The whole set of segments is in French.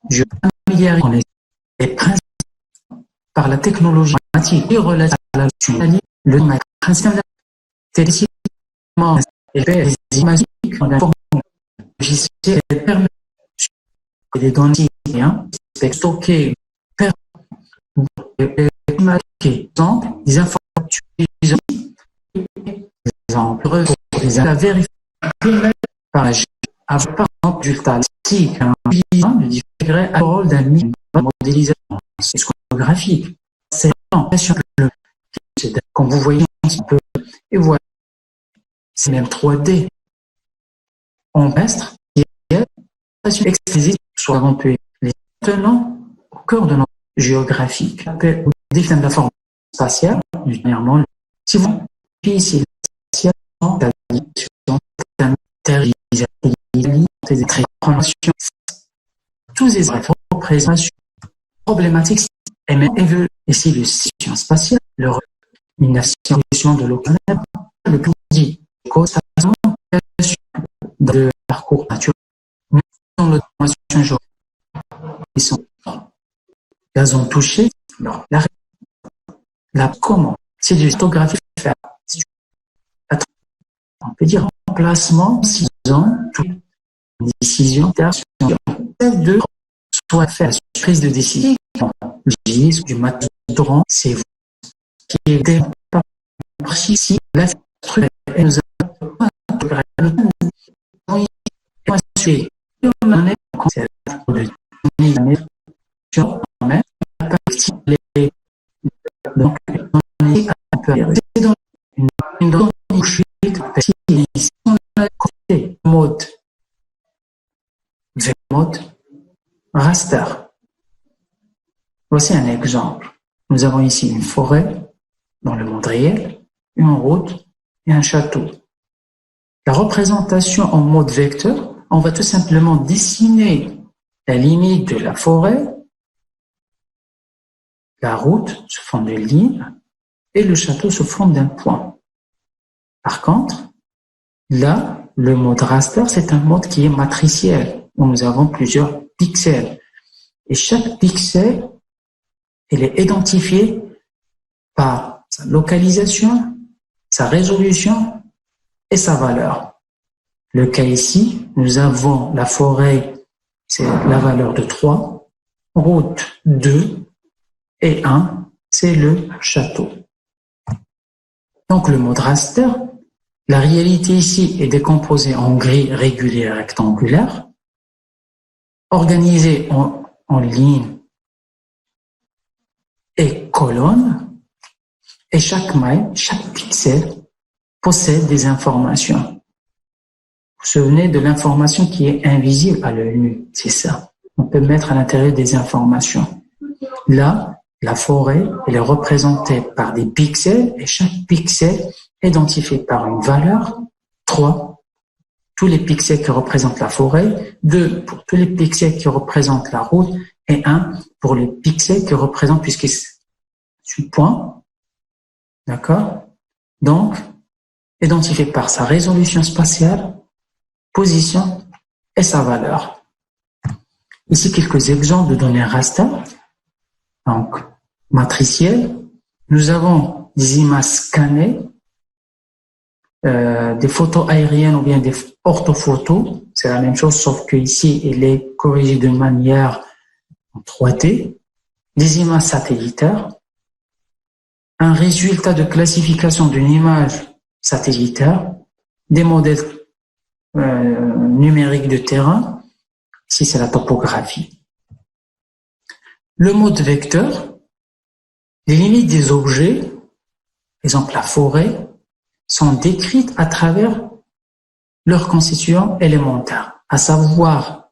Je familiarise les principes par la technologie informatique et relative à la gestion. Le principe de la et les images en information logicielle permet les données stockées des informations exemple la vérifier par la résultat si un bilan de différent à rôle d'un modélisation graphique. C'est comme vous voyez un petit peu et voilà c'est même 3D on reste explicite soit on peut les tenants au cœur de notre géographique des thèmes de la forme spatiale généralement si vous ici tous les représentations problématiques et même évoluent ici le situation spatiale, une nation de l'océan, le plus dit, de parcours naturel, dans l'automation géographique, ils sont gazon touché, la comment, c'est du photographie faire. On peut dire emplacement, 6 ans, une décision, de soit faire la prise de décision, du matin, c'est vous qui est précis, la structure et nous avons donc on peut rester dans une mode raster. Voici un exemple. Nous avons ici une forêt dans le monde réel, une route et un château. La représentation en mode vecteur, on va tout simplement dessiner la limite de la forêt, la route sous forme de ligne et le château sous forme d'un point. Par contre, là, le mode raster, c'est un mode qui est matriciel, où nous avons plusieurs pixels. Et chaque pixel, il est identifié par sa localisation, sa résolution et sa valeur. Le cas ici, nous avons la forêt, c'est la valeur de 3, route 2 et 1, c'est le château. Donc le mode raster, la réalité ici est décomposée en grilles régulières et rectangulaires, organisées en lignes et colonnes, et chaque maille, chaque pixel possède des informations. Vous vous souvenez de l'information qui est invisible à l'œil nu, c'est ça. On peut mettre à l'intérieur des informations. Là, la forêt, elle est représentée par des pixels et chaque pixel est identifié par une valeur, 3, tous les pixels qui représentent la forêt, 2 pour tous les pixels qui représentent la route et 1 pour les pixels qui représentent, puisque c'est un point, d'accord? Donc, identifié par sa résolution spatiale, position et sa valeur. Ici, quelques exemples de données raster. Donc, matricielles, nous avons des images scannées, des photos aériennes ou bien des orthophotos. C'est la même chose, sauf que ici, il est corrigé de manière en 3D. Des images satellitaires, un résultat de classification d'une image satellitaire, des modèles numériques de terrain. Ici, c'est la topographie. Le mode vecteur, les limites des objets, par exemple la forêt, sont décrites à travers leurs constituants élémentaires, à savoir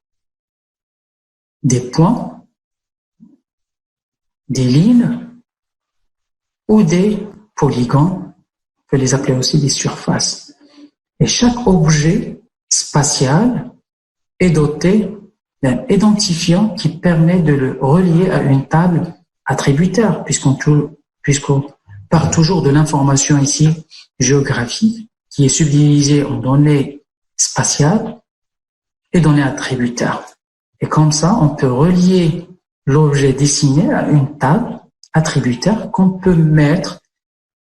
des points, des lignes ou des polygones, on peut les appeler aussi des surfaces. Et chaque objet spatial est doté d'un identifiant qui permet de le relier à une table attributaire, puisqu'on part toujours de l'information ici géographique qui est subdivisée en données spatiales et données attributaires. Et comme ça, on peut relier l'objet dessiné à une table attributaire qu'on peut mettre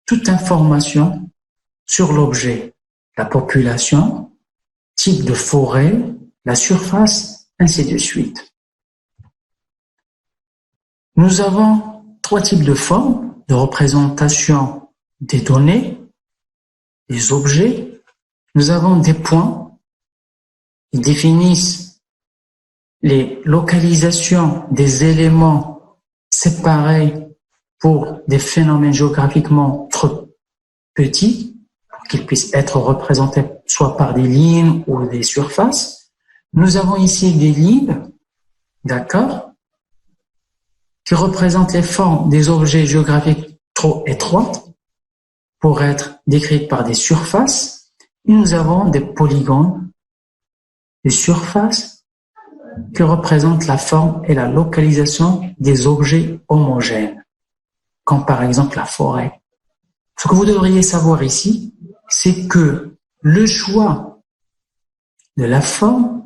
toute information sur l'objet, la population, type de forêt, la surface, ainsi de suite. Nous avons 3 types de formes de représentation des données, des objets. Nous avons des points qui définissent les localisations des éléments séparés pour des phénomènes géographiquement trop petits, pour qu'ils puissent être représentés soit par des lignes ou des surfaces. Nous avons ici des lignes, d'accord, qui représentent les formes des objets géographiques trop étroites pour être décrites par des surfaces. Et nous avons des polygones, des surfaces qui représentent la forme et la localisation des objets homogènes, comme par exemple la forêt. Ce que vous devriez savoir ici, c'est que le choix de la forme,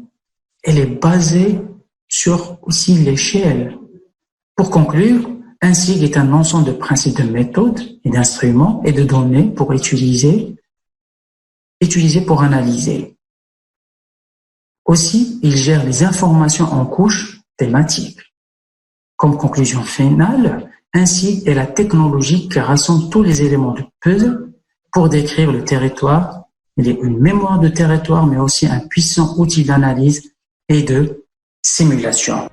elle est basée sur aussi l'échelle. Pour conclure, un SIG est un ensemble de principes, de méthodes et d'instruments et de données pour utiliser pour analyser. Aussi, il gère les informations en couches thématiques. Comme conclusion finale, un SIG est la technologie qui rassemble tous les éléments du puzzle pour décrire le territoire. Il est une mémoire de territoire, mais aussi un puissant outil d'analyse et de simulation.